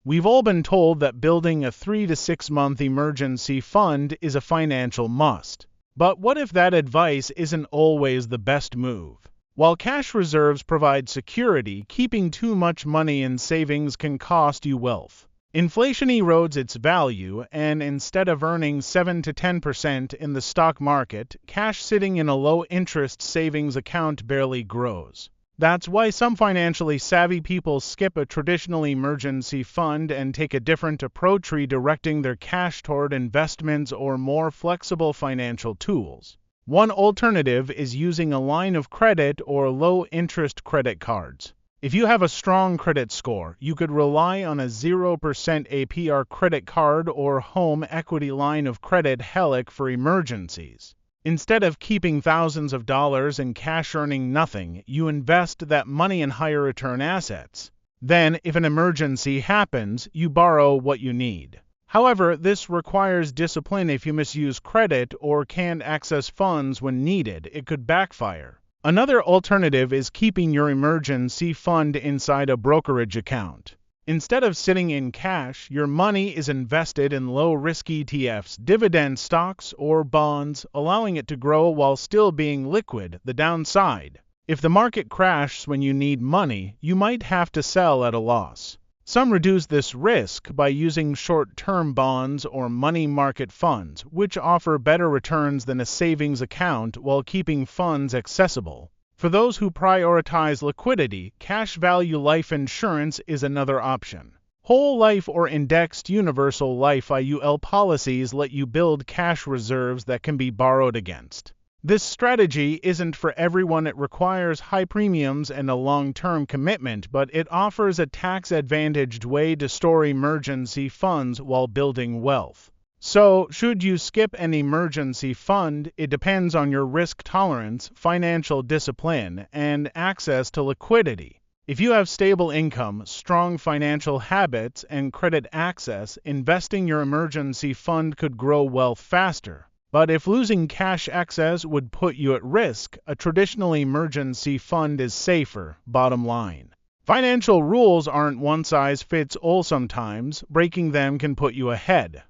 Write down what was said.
We've all been told that building a 3 to 6 month emergency fund is a financial must. But what if that advice isn't always the best move? While cash reserves provide security, keeping too much money in savings can cost you wealth. Inflation erodes its value, and instead of earning 7 to 10% in the stock market, cash sitting in a low-interest savings account barely grows. That's why some financially savvy people skip a traditional emergency fund and take a different approach, redirecting their cash toward investments or more flexible financial tools. One alternative is using a line of credit or low-interest credit cards. If you have a strong credit score, you could rely on a 0% APR credit card or home equity line of credit for emergencies. Instead of keeping thousands of dollars in cash earning nothing, you invest that money in higher return assets. Then, if an emergency happens, you borrow what you need. However, this requires discipline. If you misuse credit or can't access funds when needed, it could backfire. Another alternative is keeping your emergency fund inside a brokerage account. Instead of sitting in cash, your money is invested in low-risk ETFs, dividend stocks, or bonds, allowing it to grow while still being liquid. The downside: if the market crashes when you need money, you might have to sell at a loss. Some reduce this risk by using short-term bonds or money market funds, which offer better returns than a savings account while keeping funds accessible. For those who prioritize liquidity, cash value life insurance is another option. Whole life or indexed universal life IUL policies let you build cash reserves that can be borrowed against. This strategy isn't for everyone. It requires high premiums and a long-term commitment, but it offers a tax-advantaged way to store emergency funds while building wealth. So, should you skip an emergency fund? It depends on your risk tolerance, financial discipline, and access to liquidity. If you have stable income, strong financial habits, and credit access, investing your emergency fund could grow wealth faster. But if losing cash access would put you at risk, a traditional emergency fund is safer. Bottom line: financial rules aren't one size fits all. Sometimes breaking them can put you ahead.